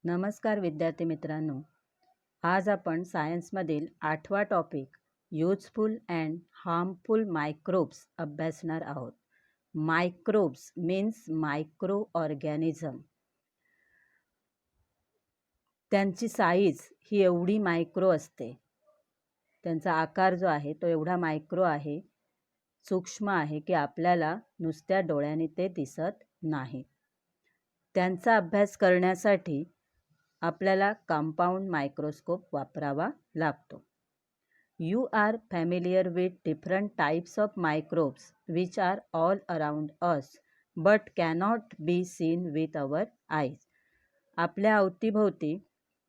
नमस्कार विद्यार्थी मित्रांनो, आज आपण सायन्समधील 8वा topic useful and harmful microbes अभ्यासणार आहोत. Microbes means micro organism. त्यांची साईज ही एवढी मायक्रो असते. त्यांचा आकार जो आहे तो एवढा मायक्रो आहे, सूक्ष्म आहे की आपल्याला नुसत्या डोळ्यांनी ते दिसत नाही. त्यांचा अभ्यास करण्यासाठी आपल्याला कंपाऊंड मायक्रोस्कोप वापरावा लागतो. You are familiar with different types of microbes which are all around us but cannot be seen with our eyes. आपल्या अवतीभोवती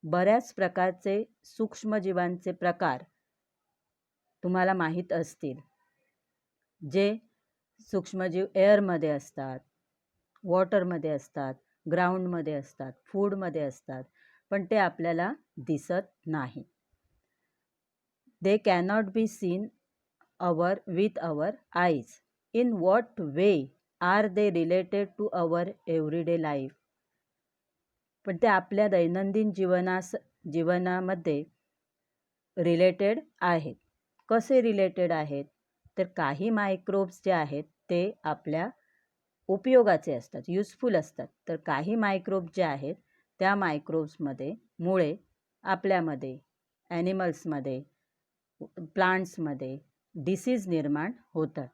बऱ्याच प्रकारचे सूक्ष्मजीवांचे प्रकार तुम्हाला माहीत असतील, जे सूक्ष्मजीव एअरमध्ये असतात, वॉटरमध्ये असतात, ग्राउंडमध्ये असतात, फूडमध्ये असतात, पण ते आपल्याला दिसत नाही. They cannot be seen with our eyes. In what way are they related to our everyday life? पण ते आपल्या दैनंदिन जीवनामध्ये रिलेटेड आहेत. कसे रिलेटेड आहेत? तर काही मायक्रोब्स जे आहेत ते आपल्या उपयोगाचे असतात, युजफुल असतात. तर काही मायक्रोब्स जे आहेत त्या मायक्रोब्समध्ये मुळे आपल्यामध्ये, ॲनिमल्समध्ये, प्लांट्समध्ये डिसीज निर्माण होतात.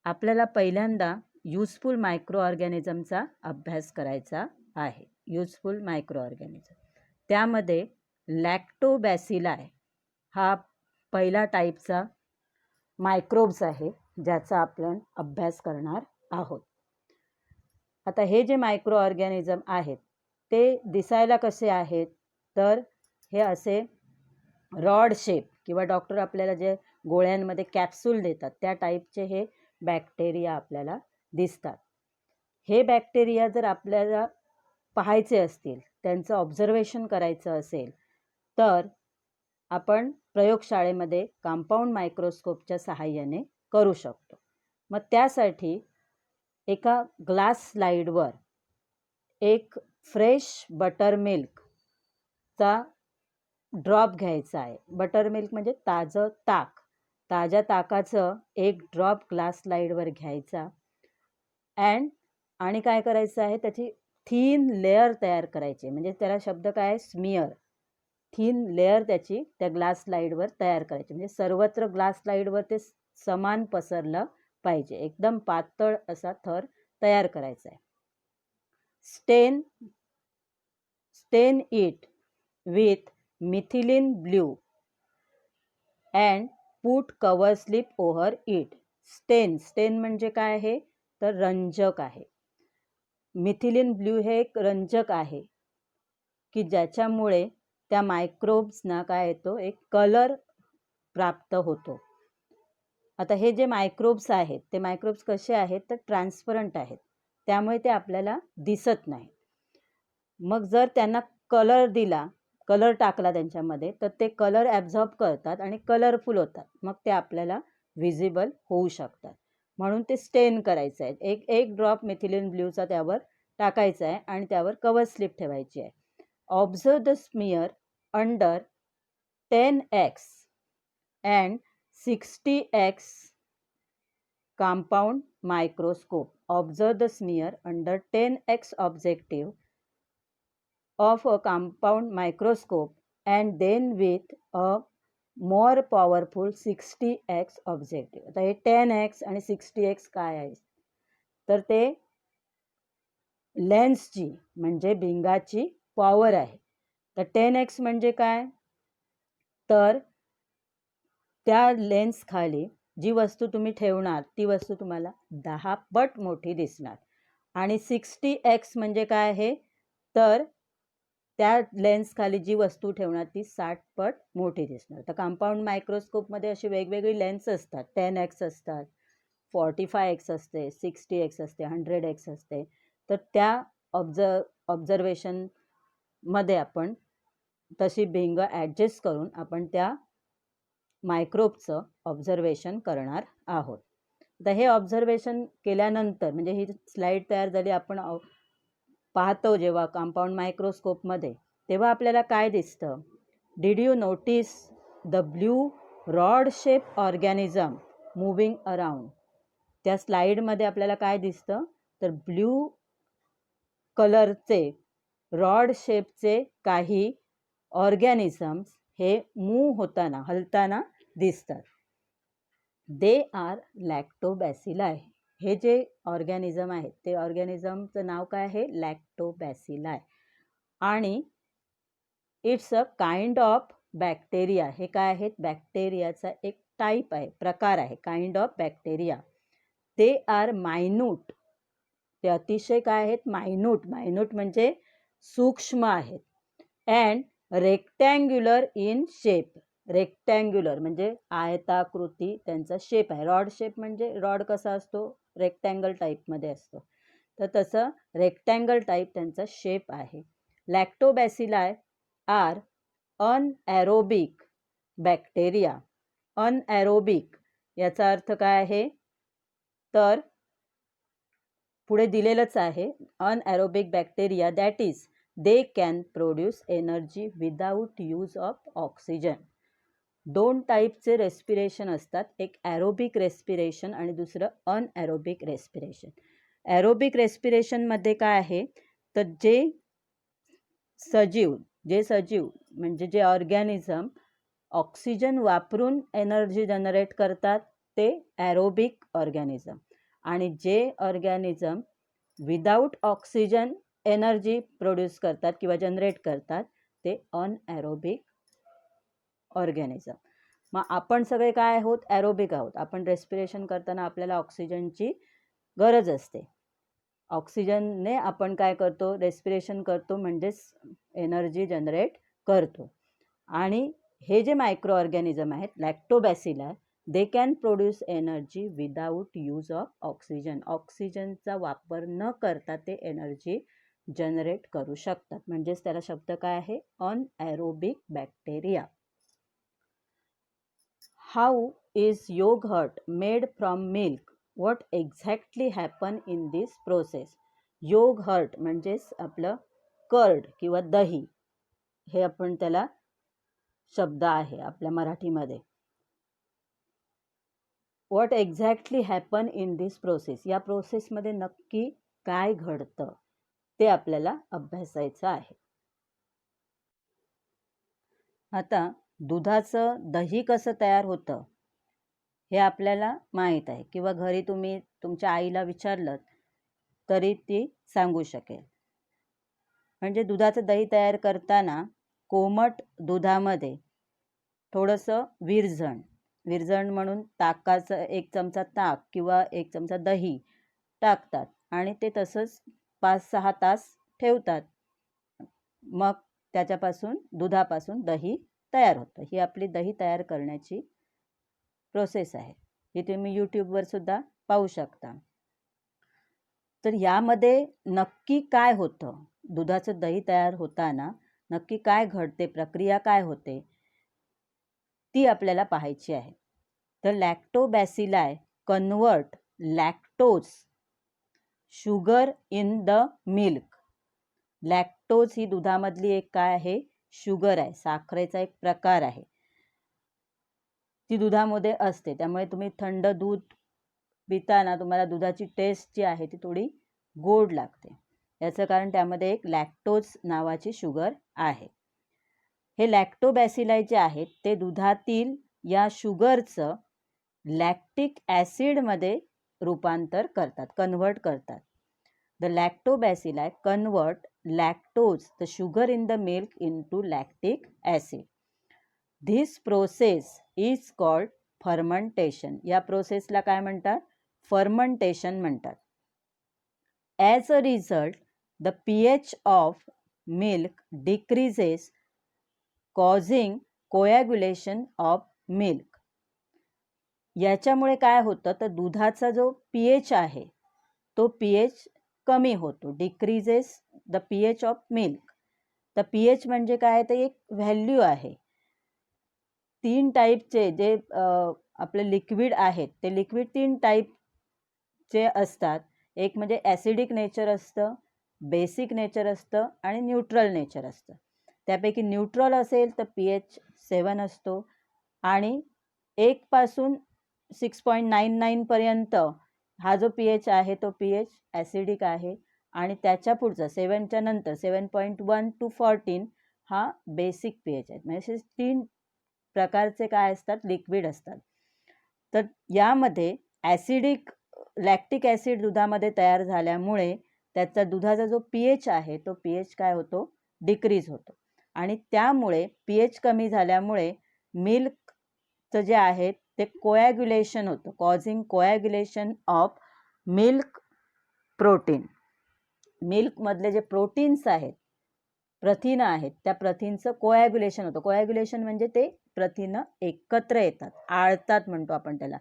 आपल्याला पहिल्यांदा युजफुल मायक्रो ऑर्गॅनिझमचा अभ्यास करायचा आहे. युजफुल मायक्रो ऑर्गॅनिझम, त्यामध्ये लॅक्टोबॅसिलाई हा पहिला टाईपचा मायक्रोब्स आहे, ज्याचा आपण अभ्यास करणार आहोत. आता हे जे मायक्रो ऑर्गॅनिझम आहेत ते दिसायला कसे आहेत? तर हे असे रॉड शेप किंवा डॉक्टर आपल्याला जे गोळ्यांमध्ये कॅप्सूल देतात त्या टाईपचे हे बॅक्टेरिया आपल्याला दिसतात. हे बॅक्टेरिया जर आपल्याला पाहायचे असतील, त्यांचं ऑब्झर्वेशन करायचं असेल, तर आपण प्रयोगशाळेमध्ये कंपाऊंड मायक्रोस्कोपच्या सहाय्याने करू शकतो. मग त्यासाठी एका ग्लास स्लाईडवर एक फ्रेश बटर मिल्कचा ड्रॉप घ्यायचा आहे. बटर मिल्क म्हणजे ताजं ताक. ताज्या ताकाचं एक ड्रॉप ग्लास स्लाईडवर घ्यायचा आणि काय करायचं आहे, त्याची थीन लेअर तयार करायची. म्हणजे त्याला शब्द काय आहे? स्मिअर. थीन लेअर त्याची त्या ग्लास स्लाईडवर तयार करायची. म्हणजे सर्वत्र ग्लास स्लाईडवर ते समान पसरलं पाहिजे. एकदम पातळ असा थर तयार करायचा आहे. स्टेन it with methylene blue and put cover slip over it. स्टेन म्हणजे काय आहे? तर रंजक आहे. मिथिलीन ब्ल्यू हे एक रंजक आहे की ज्याच्यामुळे त्या मायक्रोब्सना काय येतो? एक कलर प्राप्त होतो. आता हे जे मायक्रोब्स आहेत ते मायक्रोब्स कसे आहेत? तर ट्रान्सपरंट आहेत, त्यामुळे ते आपल्याला दिसत नाही. मग जर त्यांना कलर टाकला त्यांच्यामध्ये, तर ते कलर ॲब्झॉर्ब करतात आणि कलरफुल होतात. मग ते आपल्याला व्हिजिबल होऊ शकतात. म्हणून ते स्टेन करायचं आहे. एक ड्रॉप मिथिलीन ब्ल्यूचा त्यावर टाकायचा आहे आणि त्यावर कवर स्लिप ठेवायची आहे. Observe the smear under 10x and 60x compound microscope. Observe the smear under 10x objective of a compound microscope and then with a more powerful 60x objective. आता हे 10x आणि 60x काय आहे? तर ते लेन्सची म्हणजे भिंगाची पॉवर आहे. तर 10x म्हणजे काय? तर त्या लेन्स खाली जी वस्तू तुम्ही ठेवणार ती वस्तू तुम्हाला 10 पट मोठी दिसणार. आणि 60x म्हणजे काय आहे? तर त्या लेन्स खाली जी वस्तू ठेवणार ती 60 पट मोठी दिसणार. तर कंपाऊंड मायक्रोस्कोपमध्ये अशी वेगवेगळी लेन्स असतात. 10x असतात, 45x असते, 60x असते, 100x असते. तर त्या ऑब्झर्वेशनमध्ये आपण तशी भिंग ॲडजस्ट करून आपण त्या मायक्रोबचं ऑब्झर्वेशन करणार आहोत. तर हे ऑब्झर्वेशन केल्यानंतर म्हणजे ही स्लाईड तयार झाली, आपण पाहतो जेव्हा कंपाऊंड मायक्रोस्कोपमध्ये, तेव्हा आपल्याला काय दिसतं? Did you notice the blue rod shape organism moving around? त्या स्लाईडमध्ये आपल्याला काय दिसतं? तर ब्ल्यू कलरचे रॉड शेपचे काही ऑर्गॅनिझम्स हे मूव्ह होताना, हलताना दिसतात. They are lactobacilli. हे जे ऑर्गॅनिझम आहेत ते ऑर्गॅनिझमचं नाव काय आहे? लॅक्टोबॅसिलाय. आणि it's a kind of bacteria. हे काय आहेत? बॅक्टेरियाचा एक टाईप आहे, प्रकार आहे, kind of bacteria. They are minute. ते अतिशय काय आहेत? मायन्यूट. मायन्यूट म्हणजे सूक्ष्म आहेत. And rectangular in shape. Rectangular म्हणजे आयताकृती त्यांचा शेप आहे. रॉड शेप म्हणजे रॉड कसा असतो? रेक्टँगल टाईपमध्ये असतो. तर तसं रेक्टँगल टाईप त्यांचा शेप आहे. लॅक्टोबॅसिलाय आर अनएरोबिक बॅक्टेरिया. अनएरोबिक याचा अर्थ काय आहे? तर पुढे दिलेलंच आहे, anaerobic bacteria that is they can produce energy without use of oxygen. 2 टाईपचे रेस्पिरेशन असतात, एक ॲरोबिक रेस्पिरेशन आणि दुसरं अनएरोबिक रेस्पिरेशन. ॲरोबिक रेस्पिरेशनमध्ये काय आहे? तर जे सजीव म्हणजे जे ऑर्गॅनिझम ऑक्सिजन वापरून एनर्जी जनरेट करतात ते ॲरोबिक ऑर्गॅनिझम, आणि जे organism without oxygen energy produce करतात किंवा जनरेट करतात ते अनएरोबिक ऑर्गॅनिझम. मग आपण सगळे काय आहोत? ॲरोबिक आहोत. आपण रेस्पिरेशन करताना आपल्याला ऑक्सिजनची गरज असते. ऑक्सिजनने आपण काय करतो? रेस्पिरेशन करतो, म्हणजेच एनर्जी जनरेट करतो. आणि हे जे मायक्रो ऑर्गॅनिझम आहेत lactobacilli, they can produce energy without use of oxygen. ऑक्सिजनचा वापर न करता ते एनर्जी जनरेट करू शकतात. म्हणजेच त्याला शब्द काय आहे? Anaerobic bacteria. How is yoghurt made from milk? What exactly happen in this process? Yoghurt म्हणजेच आपलं कर्ड किंवा दही, हे आपण त्याला शब्द आहे आपल्या मराठीमध्ये. What exactly happen in this process? या प्रोसेसमध्ये नक्की काय घडतं ते आपल्याला अभ्यासायचं आहे. आता दुधाचं दही कसं तयार होतं हे आपल्याला माहीत आहे, किंवा घरी तुम्ही तुमच्या आईला विचारलं तरी ती सांगू शकेल. म्हणजे दुधाचं दही तयार करताना कोमट दुधामध्ये थोडंसं विरजण म्हणून ताकाचं 1 चमचा ताक किंवा 1 चमचा दही टाकतात आणि ते तसंच 5-6 तास ठेवतात. मग त्याच्यापासून दुधापासून दही तयार होतं. ही आपली दही तयार करण्याची प्रोसेस आहे. ही तुम्ही यूट्यूबवर सुद्धा पाहू शकता. तर यामध्ये नक्की काय होतं? दुधाचं दही तयार होताना नक्की काय घडते? प्रक्रिया काय होते? ती आपल्याला पाहायची आहे. तर lactobacilli convert lactose sugar in the milk. Lactose ही दुधामधली एक काय आहे? शुगर आहे, साखरेचा एक प्रकार आहे. ती दुधामध्ये असते, त्यामुळे तुम्ही थंड दूध पिताना तुम्हाला दुधाची टेस्ट जी आहे ती थोडी गोड लागते. याचं कारण त्यामध्ये एक लॅक्टोज नावाची शुगर आहे. हे लॅक्टोबॅसिलाय जे आहेत ते दुधातील या शुगरचं लॅक्टिक ॲसिडमध्ये रूपांतर करतात, कन्व्हर्ट करतात. The lactobacilli convert lactose the sugar in the milk into lactic acid. This process is called fermentation. या प्रोसेसला काय म्हणतात? फर्मंटेशन म्हणतात. As a result the pH of milk decreases causing coagulation of milk. याच्यामुळे काय होतं? तर दुधाचा जो pH आहे तो pH कमी होतो. Decreases the pH of milk. तर pH म्हणजे काय? तर एक व्हॅल्यू आहे. 3 टाईपचे जे आपले लिक्विड आहेत ते लिक्विड 3 टाईपचे असतात. एक म्हणजे ॲसिडिक नेचर असतं, बेसिक नेचर असतं आणि न्यूट्रल नेचर असतं. त्यापैकी न्यूट्रल असेल तर pH 7 असतो आणि 1 पासून 6.99 पर्यंत हा जो pH आहे तो pH ॲसिडिक आहे आणि त्याच्या पुढचा 7च्या नंतर 7.1 to 14 हा बेसिक pH आहे. म्हणजे 3 प्रकारचे काय असतात, लिक्विड असतात. तर यामध्ये ॲसिडिक लॅक्टिक ॲसिड दुधामध्ये तयार झाल्यामुळे त्याचा दुधाचा जो pH आहे तो pH काय होतो, डिक्रीज होतो आणि त्यामुळे pH कमी झाल्यामुळे मिल्कचं जे आहे ते कोॲग्युलेशन होतं, causing coagulation of milk protein. मिल्कमधले जे प्रोटीन्स आहेत, प्रथिनं आहेत, त्या प्रथिनचं कोॲग्युलेशन होतं. कोॲग्युलेशन म्हणजे ते प्रथिनं एकत्र येतात, आळतात म्हणतो आपण त्याला,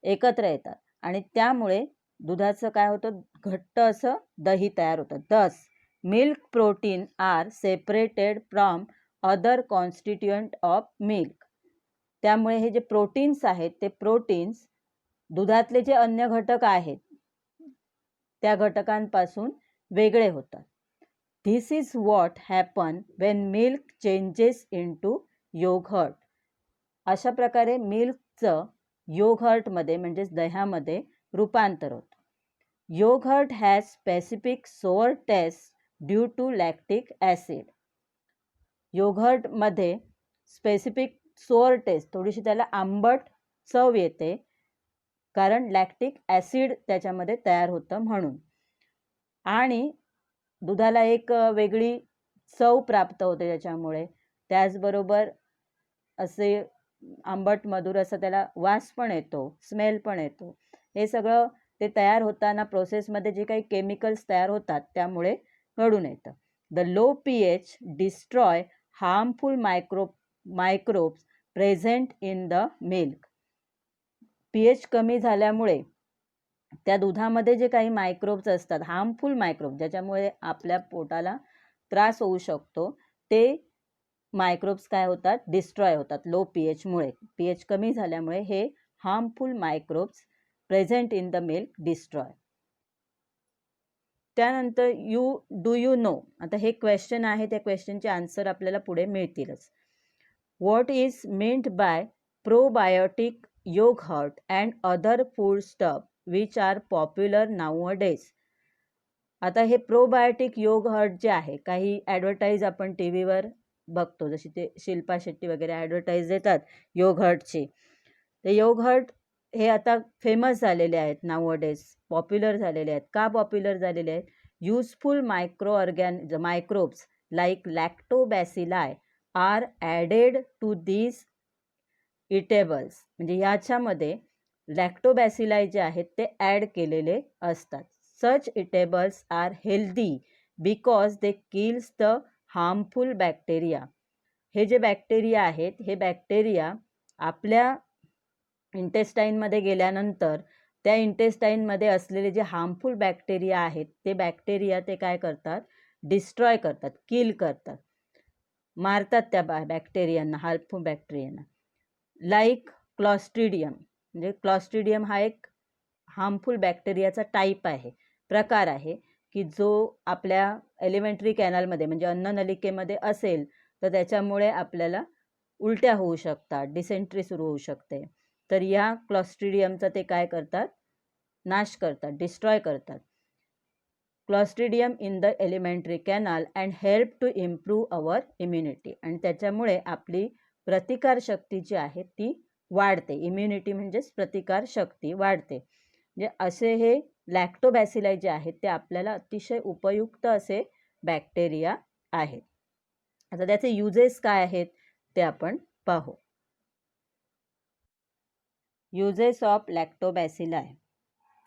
एकत्र येतात आणि त्यामुळे दुधाचं काय होतं, घट्ट असं दही तयार होतं. Thus milk protein are separated from other constituent of milk. त्यामुळे हे जे प्रोटीन्स आहेत ते प्रोटीन्स दुधातले जे अन्य घटक आहेत त्या घटकांपासून वेगळे होतात. This is what happen when milk changes into yogurt. अशा प्रकारे मिल्कचं योगर्टमध्ये म्हणजेच दह्यामध्ये रूपांतर होतं. Yoghurt has specific sour taste due to lactic acid. योगर्टमध्ये स्पेसिफिक सोअर टेस्ट, थोडीशी त्याला आंबट चव येते कारण लॅक्टिक ॲसिड त्याच्यामध्ये तयार होतं म्हणून. आणि दुधाला एक वेगळी चव प्राप्त होते त्याच्यामुळे. त्याचबरोबर असे आंबट मधुर असं त्याला वास पण येतो, स्मेल पण येतो. हे सगळं ते तयार होताना प्रोसेसमध्ये जे काही केमिकल्स तयार होतात त्यामुळे घडून येतं. The low pH destroy harmful microbes present in the milk. pH कमी झाल्यामुळे त्या दुधामध्ये जे काही मायक्रोब्स असतात, हार्मफुल मायक्रोब्स, ज्याच्यामुळे आपल्या पोटाला त्रास होऊ शकतो, ते मायक्रोब्स काय होतात, डिस्ट्रॉय होतात लो pHमुळे. pH कमी झाल्यामुळे हे harmful microbes present in the milk destroy. त्यानंतर डू यू नो, आता हे क्वेश्चन आहे, त्या क्वेश्चनचे आन्सर आपल्याला पुढे मिळतीलच. What is meant by probiotic yoghurt and other food stuff which are popular nowadays. आता हे प्रोबायोटिक योगर्ट जे आहे, काही ॲडव्हर्टाईज आपण टी व्हीवर बघतो, जशी ते शिल्पा शेट्टी वगैरे ॲडव्हर्टाईज देतात योगर्टची. ते योगर्ट हे आता फेमस झालेले आहेत नाउअडेज, पॉप्युलर झालेले आहेत. का पॉप्युलर झालेले आहेत? Useful microbes like lactobacilli are added to these eatables. म्हणजे ह्याच्यामध्ये लॅक्टोबॅसिलाई जे आहेत ते ॲड केलेले असतात. Such eatables are healthy because they kills the harmful bacteria. हे जे बॅक्टेरिया आहेत, हे बॅक्टेरिया आपल्या इंटेस्टाईनमध्ये गेल्यानंतर त्या इंटेस्टाईनमध्ये असलेले जे हार्मफुल बॅक्टेरिया आहेत ते बॅक्टेरिया ते काय करतात, डिस्ट्रॉय करतात, किल करतात, मारतात त्या बॅक्टेरियांना, हार्मफुल बॅक्टेरियांना. Like clostridium. म्हणजे क्लॉस्ट्रिडियम हा एक हार्मफुल बॅक्टेरियाचा टाईप आहे, प्रकार आहे, की जो आपल्या एलिमेंटरी कॅनलमध्ये म्हणजे अन्ननलिकेमध्ये असेल तर त्याच्यामुळे आपल्याला उलट्या होऊ शकतात, डिसेंट्री सुरू होऊ शकते. तर या क्लॉस्ट्रिडियमचा ते काय करतात, नाश करतात, डिस्ट्रॉय करतात. Clostridium in the alimentary canal and help to improve our immunity. आणि त्याच्यामुळे आपली प्रतिकारशक्ती जी आहे ती वाढते. इम्युनिटी म्हणजेच प्रतिकारशक्ती वाढते. म्हणजे असे हे लॅक्टोबॅसिलाई जे आहेत ते आपल्याला अतिशय उपयुक्त असे बॅक्टेरिया आहेत. आता त्याचे युजेस काय आहेत ते आपण पाहू. Uses of lactobacilli.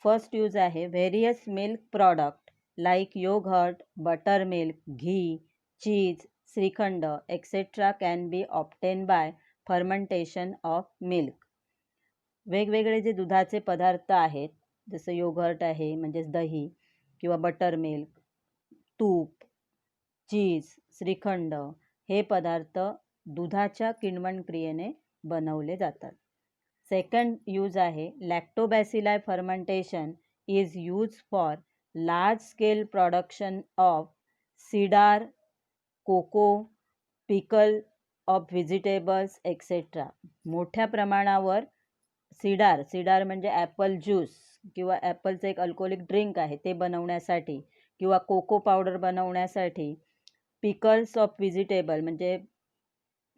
First use आहे various milk product like yoghurt, butter milk, ghee, cheese, shrikhand etcetera can be obtain by fermentation of milk. वेगवेगळे जे दुधाचे पदार्थ आहेत, जसं योगर्ट आहे म्हणजेच दही, किंवा बटर मिल्क, तूप, चीज, श्रीखंड, हे पदार्थ दुधाच्या किण्वन क्रियेने बनवले जातात. सेकंड यूज आहे lactobacilli fermentation is use for large scale production of cider, cocoa, pickle of vegetables etcetera. मोठ्या प्रमाणावर सीडार म्हणजे ॲपल ज्यूस किंवा ॲपलचं एक अल्कोहोलिक ड्रिंक आहे ते बनवण्यासाठी, किंवा कोको पावडर बनवण्यासाठी, पिकल्स ऑफ व्हेजिटेबल म्हणजे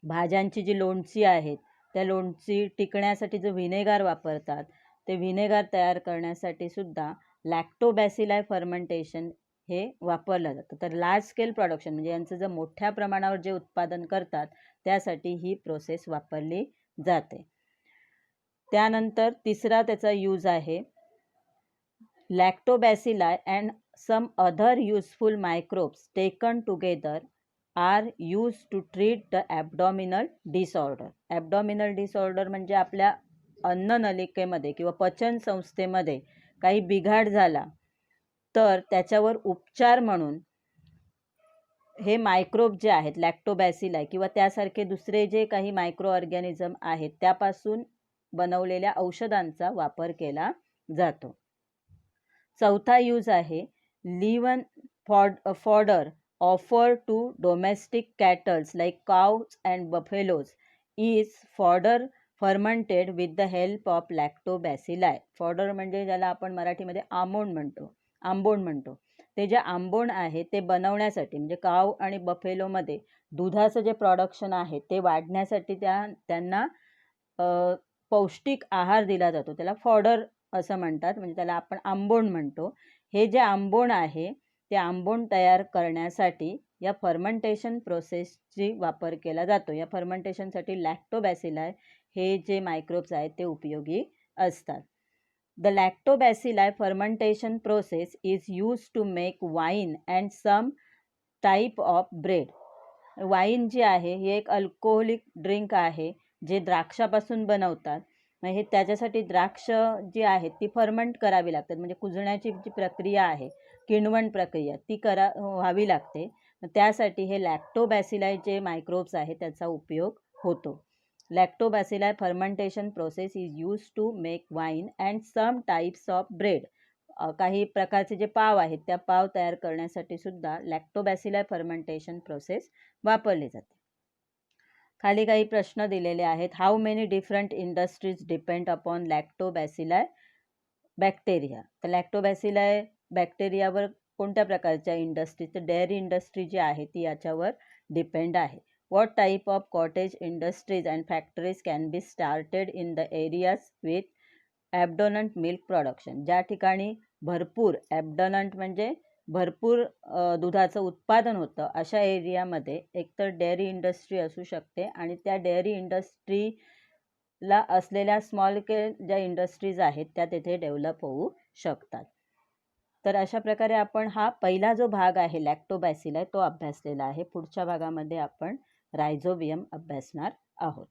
भाज्यांची जी लोणची आहेत त्या लोणची टिकण्यासाठी जो व्हिनेगार वापरतात ते व्हिनेगार तयार करण्यासाठी सुद्धा लॅक्टोबॅसिलाई फर्मेंटेशन हे वापरलं जातं. तर लार्ज स्केल प्रोडक्शन म्हणजे यांचं जर मोठ्या प्रमाणावर जे उत्पादन करतात त्यासाठी ही प्रोसेस वापरली जाते. त्यानंतर तिसरा त्याचा यूज आहे lactobacilli and some other useful microbes taken together are use to treat the abdominal disorder. Abdominal disorder म्हणजे आपल्या अन्ननलिकेमध्ये किंवा पचन संस्थेमध्ये काही बिघाड झाला तर त्याच्यावर उपचार म्हणून हे मायक्रोब जे आहेत लॅक्टोबॅसिलाई किंवा त्यासारखे दुसरे जे काही मायक्रो ऑर्गॅनिझम आहेत त्यापासून बनवलेल्या औषधांचा वापर केला जातो. चौथा यूज आहे लिव्हन fodder offered to domestic cattle like cows and buffaloes is fodder fermented with the help of lactobacilli. Fodder म्हणजे ज्याला आपण मराठीमध्ये आंबोण म्हणतो. ते जे आंबोण आहे ते बनवण्यासाठी म्हणजे काव आणि बफेलोमध्ये दुधाचं जे प्रोडक्शन आहे ते वाढण्यासाठी त्यांना पौष्टिक आहार दिला जातो. त्याला फॉडर असं म्हणतात, म्हणजे त्याला आपण आंबोण म्हणतो. हे जे आंबोण आहे ते आंबोण तयार करण्यासाठी या फर्मेंटेशन प्रोसेसची वापर केला जातो. या फर्मेंटेशनसाठी लॅक्टोबॅसिलाई हे जे मायक्रोब्स आहेत ते उपयोगी असतात. The lactobacilli fermentation process is use to make wine and some type of bread. Wine जी आहे ही एक अल्कोहोलिक ड्रिंक आहे जे द्राक्षापासून बनवतात. हे त्याच्यासाठी द्राक्ष जी आहेत ती फर्मेंट करावी लागतात, म्हणजे कुजण्याची जी प्रक्रिया आहे किण्वण प्रक्रिया ती व्हावी लागते. त्यासाठी हे लॅक्टोबॅसिलाई जे मायक्रोब्स आहे त्याचा उपयोग होतो. Lactobacilli fermentation process is use to make wine and some types of bread. काही प्रकारचे जे पाव आहेत त्या पाव तयार करण्यासाठी सुद्धा लॅक्टोबॅसिलाई फर्मेंटेशन प्रोसेस वापरली जाते. खाली काही प्रश्न दिलेले आहेत. How many different industries depend upon lactobacilli bacteria. तर लॅक्टोबॅसिलाई बॅक्टेरियावर कोणत्या प्रकारच्या इंडस्ट्रीज, तर डेअरी इंडस्ट्री जी आहे ती याच्यावर डिपेंड आहे. What type of cottage industries and factories can be started in the areas with abundant milk production. ज्या ठिकाणी भरपूर ॲबडोनंट म्हणजे भरपूर दुधाचं उत्पादन होतं अशा एरियामध्ये एकतर डेअरी इंडस्ट्री असू शकते आणि त्या डेअरी इंडस्ट्रीला असलेल्या स्मॉल स्केल ज्या इंडस्ट्रीज आहेत त्या तेथे डेव्हलप होऊ शकतात. तर अशा प्रकारे आपण हा पहिला जो भाग आहे लॅक्टोबॅसिलाई तो अभ्यासलेला आहे. पुढच्या भागामध्ये आपण रायझोबियम अभ्यासणार आहोत.